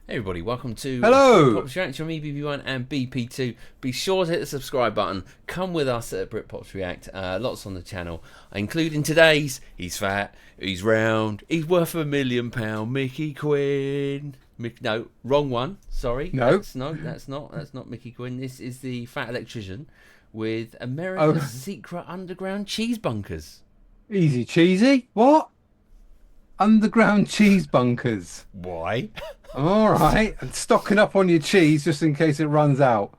Hey everybody, welcome to Hello! Pop React from me, BB1 and BP2. Be sure to hit the subscribe button. Come with us at Britpops React. Lots on the channel, including today's. He's fat, he's round, he's worth £1 million. Mickey Quinn. No, wrong one. Sorry. No. That's not Mickey Quinn. This is the fat electrician with Oh, America's secret underground cheese bunkers. easy cheesy. What? Underground cheese bunkers. Why? All right. And stocking up on your cheese just in case it runs out.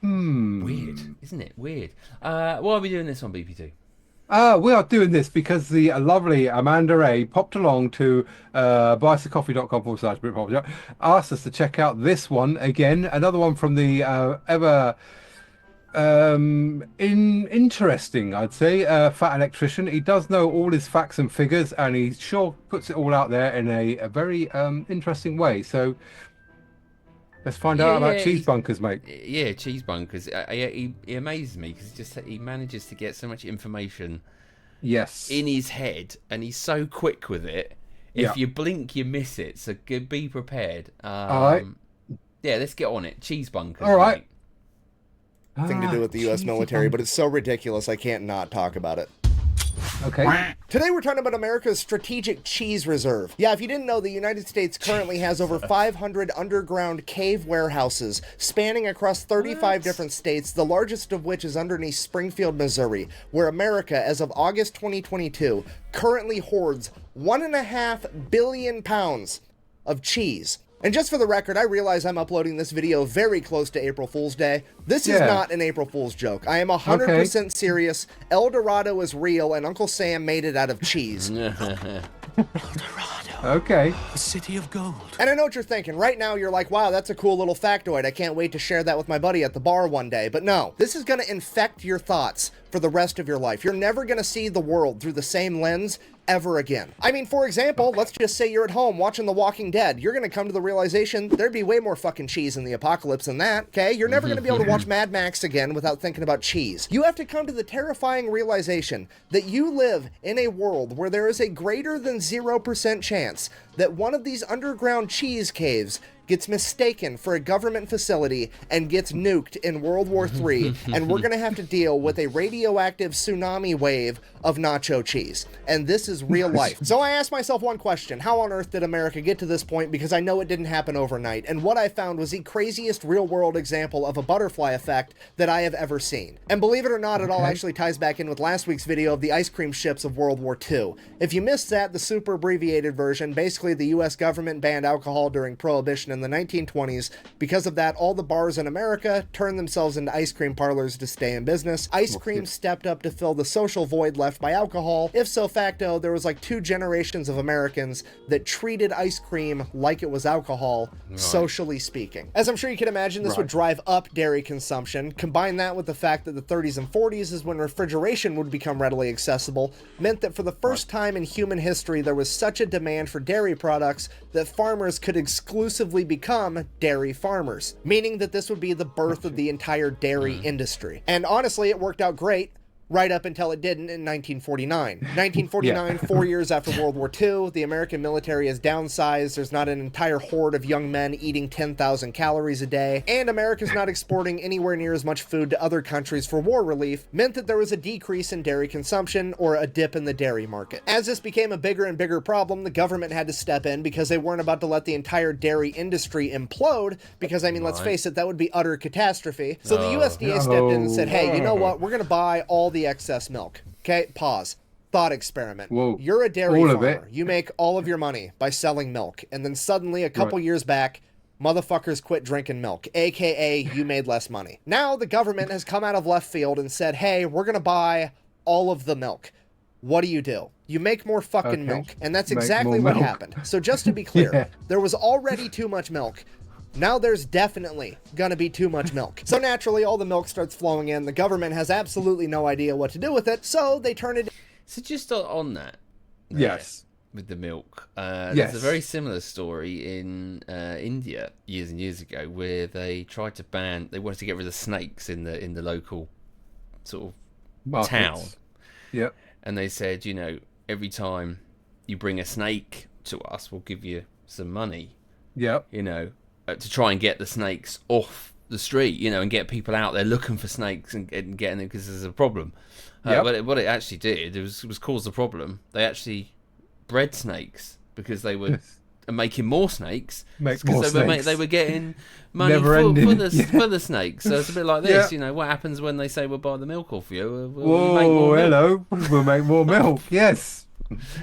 Weird, isn't it? Weird. Why are we doing this on BP2? We are doing this because the lovely Amanda A popped along to buymeacoffee.com/Britpop, asked us to check out this one again. Another one from the ever interesting, I'd say, fat electrician. He does know all his facts and figures, and he sure puts it all out there in a very interesting way. So let's find out about cheese bunkers, mate. Yeah, cheese bunkers. He amazes me because he manages to get so much information in his head, and he's so quick with it. If you blink, you miss it. So be prepared. All right. Yeah, let's get on it. Cheese bunkers. All right. Mate. Thing to do with the U.S. military, but it's so ridiculous I can't not talk about it. Okay. Today we're talking about America's strategic cheese reserve. Yeah, if you didn't know, the United States currently has over 500 underground cave warehouses spanning across 35 different states, the largest of which is underneath Springfield, Missouri, where America, as of August 2022, currently hoards 1.5 billion pounds of cheese. And just for the record, I realize I'm uploading this video very close to April Fool's Day. This is not an April Fool's joke. I am 100% serious. El Dorado is real, and Uncle Sam made it out of cheese. El Dorado. Okay. The city of gold. And I know what you're thinking. Right now, you're like, wow, that's a cool little factoid. I can't wait to share that with my buddy at the bar one day. But no, this is going to infect your thoughts for the rest of your life. You're never going to see the world through the same lens ever again. I mean, for example, let's just say you're at home watching The Walking Dead. You're going to come to the realization there'd be way more fucking cheese in the apocalypse than that, okay? You're never going to be able to watch Mad Max again without thinking about cheese. You have to come to the terrifying realization that you live in a world where there is a greater than 0% chance that one of these underground cheese caves gets mistaken for a government facility and gets nuked in World War III, and we're gonna have to deal with a radioactive tsunami wave of nacho cheese. And this is real life. So I asked myself one question: how on earth did America get to this point? Because I know it didn't happen overnight. And what I found was the craziest real-world example of a butterfly effect that I have ever seen. And believe it or not, it all actually ties back in with last week's video of the ice cream ships of World War II. If you missed that, the super abbreviated version, basically the US government banned alcohol during Prohibition in the 1920s. Because of that, all the bars in America turned themselves into ice cream parlors to stay in business. Ice cream stepped up to fill the social void left by alcohol. If so facto, there was like 2 generations of Americans that treated ice cream like it was alcohol, socially speaking. As I'm sure you can imagine, this would drive up dairy consumption. Combine that with the fact that the 30s and 40s is when refrigeration would become readily accessible, meant that for the first time in human history, there was such a demand for dairy products that farmers could exclusively become dairy farmers, meaning that this would be the birth of the entire dairy industry. And honestly, it worked out great. Right up until it didn't in 1949. 1949, 4 years after World War II, the American military is downsized, there's not an entire horde of young men eating 10,000 calories a day, and America's not exporting anywhere near as much food to other countries for war relief, meant that there was a decrease in dairy consumption, or a dip in the dairy market. As this became a bigger and bigger problem, the government had to step in because they weren't about to let the entire dairy industry implode, because, I mean, let's face it, that would be utter catastrophe. So the USDA stepped in and said, hey, you know what, we're gonna buy all the excess milk. Okay, pause. Thought experiment. Whoa. You're a dairy farmer. You make all of your money by selling milk. And then suddenly, a couple years back, motherfuckers quit drinking milk, aka you made less money. Now the government has come out of left field and said, hey, we're gonna buy all of the milk. What do? You make more fucking milk. And that's exactly what happened. So just to be clear, there was already too much milk. Now there's definitely gonna be too much milk. So naturally, all the milk starts flowing in. The government has absolutely no idea what to do with it, so they turn it... So just on that, with the milk, there's a very similar story in India years and years ago, where they tried to they wanted to get rid of snakes in the local sort of town. Yep. And they said, you know, every time you bring a snake to us, we'll give you some money. Yep. You know, to try and get the snakes off the street, and get people out there looking for snakes and getting them because there's a problem. But what it actually did was cause the problem. They actually bred snakes because they were making more snakes. They were getting money for the snakes. So it's a bit like this, what happens when they say we'll buy the milk off you? We'll make more milk. We'll make more milk. Yes.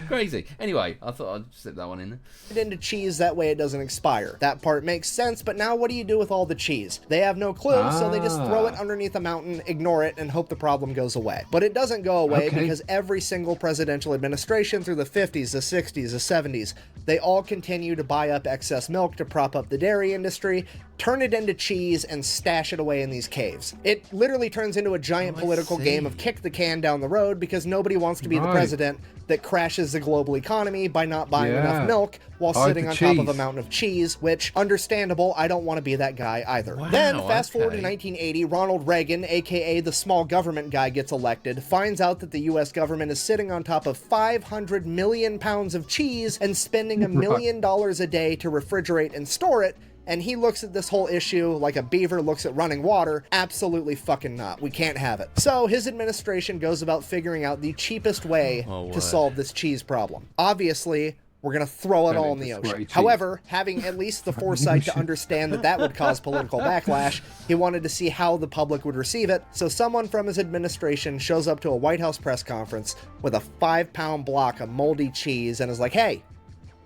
Crazy. Anyway, I thought I'd slip that one in there. Into cheese, that way it doesn't expire. That part makes sense, but now what do you do with all the cheese? They have no clue, so they just throw it underneath a mountain, ignore it, and hope the problem goes away. But it doesn't go away because every single presidential administration through the 50s, the 60s, the 70s, they all continue to buy up excess milk to prop up the dairy industry, turn it into cheese, and stash it away in these caves. It literally turns into a giant political game of kick the can down the road because nobody wants to be the president that crashes the global economy by not buying enough milk while sitting on top of a mountain of cheese, which, understandable, I don't want to be that guy either. Then, fast forward to 1980, Ronald Reagan, aka the small government guy, gets elected, finds out that the US government is sitting on top of 500 million pounds of cheese and spending $1 million a day to refrigerate and store it, and he looks at this whole issue like a beaver looks at running water. Absolutely fucking not. We can't have it. So his administration goes about figuring out the cheapest way to solve this cheese problem. Obviously, we're going to throw it all in the ocean. However, having at least the foresight to understand that that would cause political backlash, he wanted to see how the public would receive it. So someone from his administration shows up to a White House press conference with a 5-pound block of moldy cheese and is like, hey,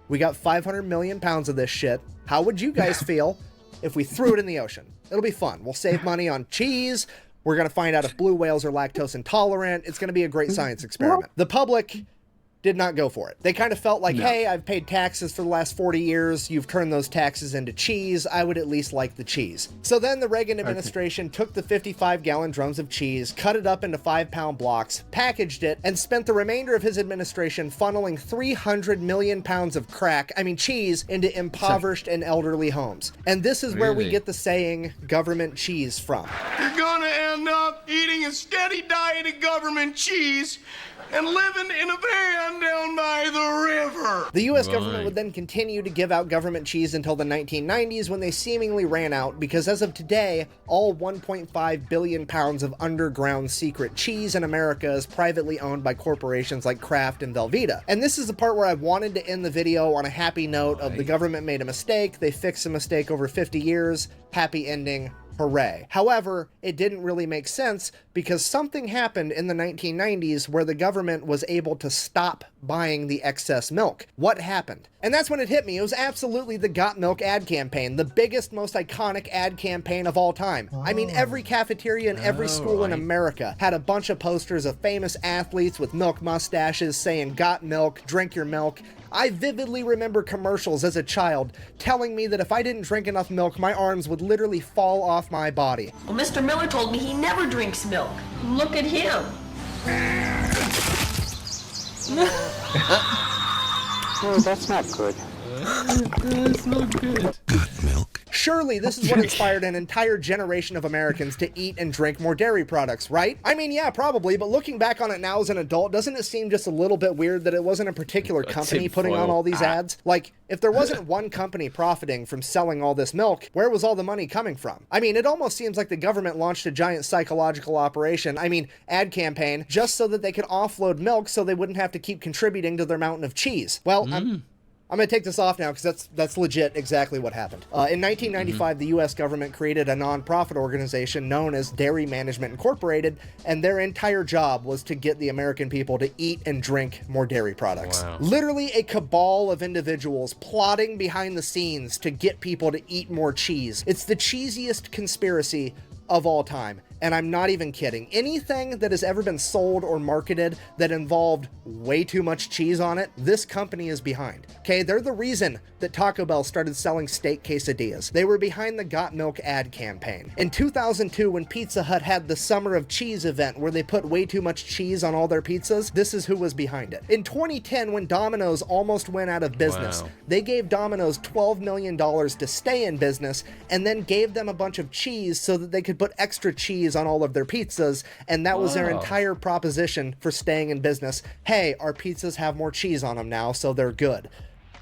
we got 500 million pounds of this shit. How would you guys feel if we threw it in the ocean? It'll be fun. We'll save money on cheese. We're going to find out if blue whales are lactose intolerant. It's going to be a great science experiment. The public did not go for it. They kind of felt like, hey, I've paid taxes for the last 40 years. You've turned those taxes into cheese. I would at least like the cheese. So then the Reagan administration took the 55-gallon drums of cheese, cut it up into 5-pound blocks, packaged it, and spent the remainder of his administration funneling 300 million pounds of cheese into impoverished and elderly homes. And this is where we get the saying, government cheese, from. You're gonna end up eating a steady diet of government cheese and living in a van down by the river. The U.S. government would then continue to give out government cheese until the 1990s when they seemingly ran out because as of today, all 1.5 billion pounds of underground secret cheese in America is privately owned by corporations like Kraft and Velveeta. And this is the part where I wanted to end the video on a happy note of the government made a mistake, they fixed a mistake over 50 years, happy ending. Hooray. However, it didn't really make sense because something happened in the 1990s where the government was able to stop buying the excess milk. What happened? And that's when it hit me. It was absolutely the Got Milk ad campaign, the biggest, most iconic ad campaign of all time. I mean, every cafeteria in every school in America had a bunch of posters of famous athletes with milk mustaches saying, "Got milk, drink your milk." I vividly remember commercials as a child telling me that if I didn't drink enough milk, my arms would literally fall off my body. Well, Mr. Miller told me he never drinks milk. Look at him. No, that's not good. That's not good. Good milk. Surely this is what inspired an entire generation of Americans to eat and drink more dairy products, right? I mean, yeah, probably, but looking back on it now as an adult, doesn't it seem just a little bit weird that it wasn't a particular company putting on all these ads? Like, if there wasn't one company profiting from selling all this milk, where was all the money coming from? I mean, it almost seems like the government launched a giant psychological operation, ad campaign, just so that they could offload milk so they wouldn't have to keep contributing to their mountain of cheese. Well, I'm going to take this off now because that's legit exactly what happened. In 1995, the U.S. government created a non-profit organization known as Dairy Management Incorporated, and their entire job was to get the American people to eat and drink more dairy products. Wow. Literally a cabal of individuals plotting behind the scenes to get people to eat more cheese. It's the cheesiest conspiracy of all time. And I'm not even kidding. Anything that has ever been sold or marketed that involved way too much cheese on it, this company is behind. Okay, they're the reason that Taco Bell started selling steak quesadillas. They were behind the Got Milk ad campaign. In 2002, when Pizza Hut had the Summer of Cheese event where they put way too much cheese on all their pizzas, this is who was behind it. In 2010, when Domino's almost went out of business, they gave Domino's $12 million to stay in business and then gave them a bunch of cheese so that they could put extra cheese on all of their pizzas, and that was their entire proposition for staying in business. Hey, our pizzas have more cheese on them now, so they're good.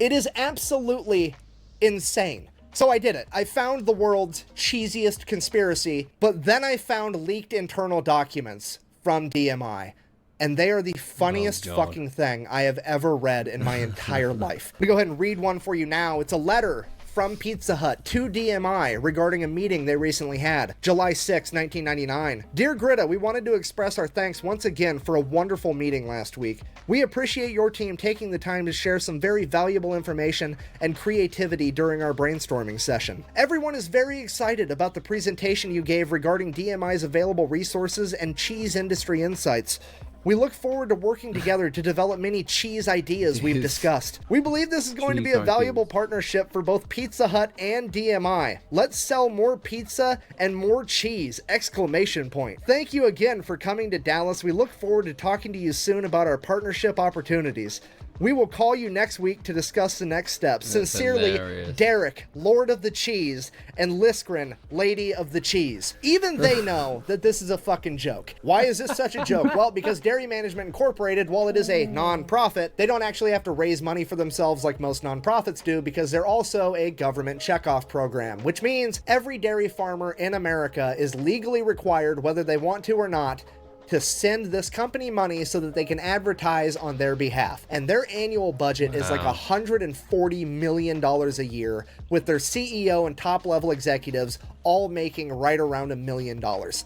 It is absolutely insane So I did it. I found the world's cheesiest conspiracy, but then I found leaked internal documents from DMI. And they are the funniest fucking thing I have ever read in my entire life. I'm gonna go ahead and read one for you now. It's a letter from Pizza Hut to DMI regarding a meeting they recently had. July 6, 1999. Dear Greta, we wanted to express our thanks once again for a wonderful meeting last week. We appreciate your team taking the time to share some very valuable information and creativity during our brainstorming session. Everyone is very excited about the presentation you gave regarding DMI's available resources and cheese industry insights. We look forward to working together to develop many cheese ideas we've discussed. We believe this is going to be a valuable partnership for both Pizza Hut and DMI. Let's sell more pizza and more cheese! Exclamation point. Thank you again for coming to Dallas. We look forward to talking to you soon about our partnership opportunities. We will call you next week to discuss the next steps. Sincerely, hilarious. Derek, Lord of the Cheese, and Liskrin, Lady of the Cheese. Even they know that this is a fucking joke. Why is this such a joke? Well, because Dairy Management Incorporated, while it is a non-profit, they don't actually have to raise money for themselves like most non-profits do, because they're also a government checkoff program, which means every dairy farmer in America is legally required, whether they want to or not, to send this company money so that they can advertise on their behalf. And their annual budget is like $140 million a year, with their CEO and top level executives all making right around $1 million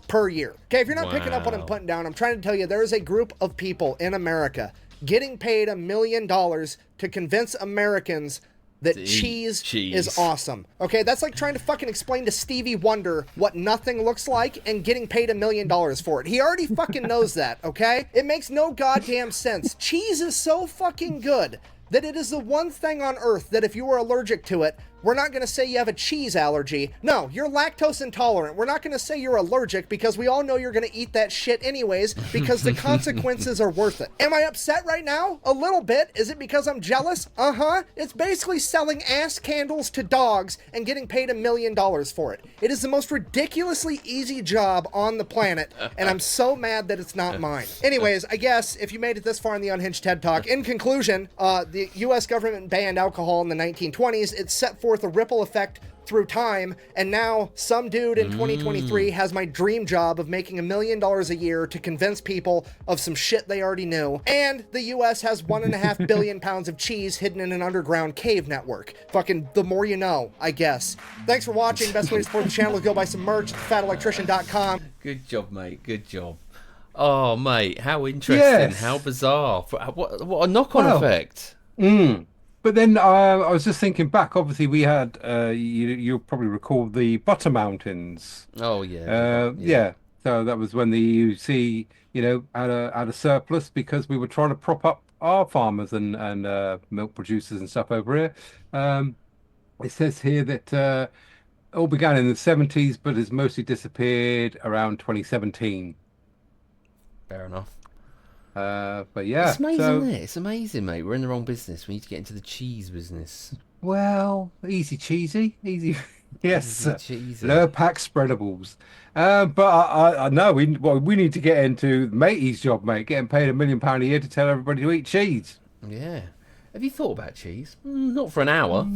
per year. Okay, if you're not picking up what I'm putting down, I'm trying to tell you there is a group of people in America getting paid $1 million to convince Americans that cheese is awesome. Okay, that's like trying to fucking explain to Stevie Wonder what nothing looks like and getting paid $1 million for it. He already fucking knows that, okay? It makes no goddamn sense. Cheese is so fucking good that it is the one thing on earth that if you are allergic to it, we're not going to say you have a cheese allergy. No, you're lactose intolerant. We're not going to say you're allergic because we all know you're going to eat that shit anyways because the consequences are worth it. Am I upset right now? A little bit. Is it because I'm jealous? Uh-huh. It's basically selling ass candles to dogs and getting paid $1 million for it. It is the most ridiculously easy job on the planet, and I'm so mad that it's not mine. Anyways, I guess if you made it this far in the Unhinged TED Talk, in conclusion, the U.S. government banned alcohol in the 1920s. It set forth a ripple effect through time, and now some dude in 2023 has my dream job of making $1 million a year to convince people of some shit they already knew, and the US has 1.5 billion pounds of cheese hidden in an underground cave network. Fucking the more you know, I guess. Thanks for watching. Best way to support the channel is go buy some merch at fatelectrician.com. Good job, mate. Good job. Oh, mate, how interesting. Yes. How bizarre. What a knock-on effect. But then I was just thinking back. Obviously, we had you'll probably recall the Butter Mountains. Oh yeah. So that was when the EUC, had a surplus because we were trying to prop up our farmers and milk producers and stuff over here. It says here that it all began in the 70s, but has mostly disappeared around 2017. Fair enough. But yeah, it's amazing, isn't it? It's amazing, mate. We're in the wrong business. We need to get into the cheese business. Well, easy cheesy. Yes, Easy cheesy. Lurpak spreadables. But I know we need to get into Matey's job, mate. Getting paid £1 million a year to tell everybody to eat cheese. Yeah. Have you thought about cheese? Not for an hour.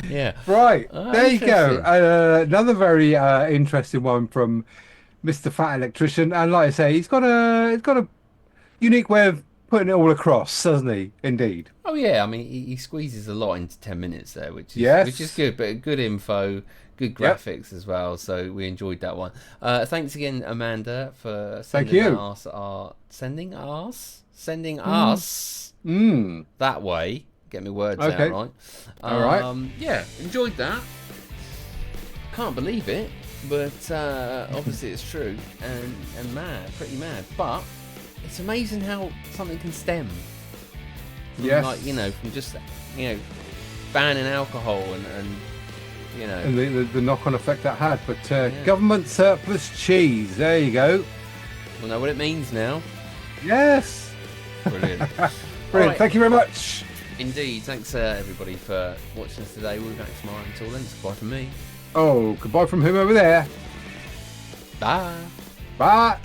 Yeah. Right. There you go. Another very interesting one from Mr. Fat Electrician, and like I say, he's got a unique way of putting it all across, doesn't he? Indeed. Oh yeah, I mean he squeezes a lot into 10 minutes there, which is good, but good info, good graphics as well. So we enjoyed that one. Thanks again, Amanda, for sending us that way. Get me words out right. All right. Yeah, enjoyed that. Can't believe it. But obviously it's true and mad, pretty mad. But it's amazing how something can stem from, from just banning alcohol and the knock-on effect that had. But government surplus cheese, there you go. We'll know what it means now. Yes. Brilliant. Brilliant. Right. Thank you very much. Indeed. Thanks everybody for watching us today. We'll be back tomorrow. Until then, it's goodbye from me. Oh, goodbye from him over there. Bye. Bye.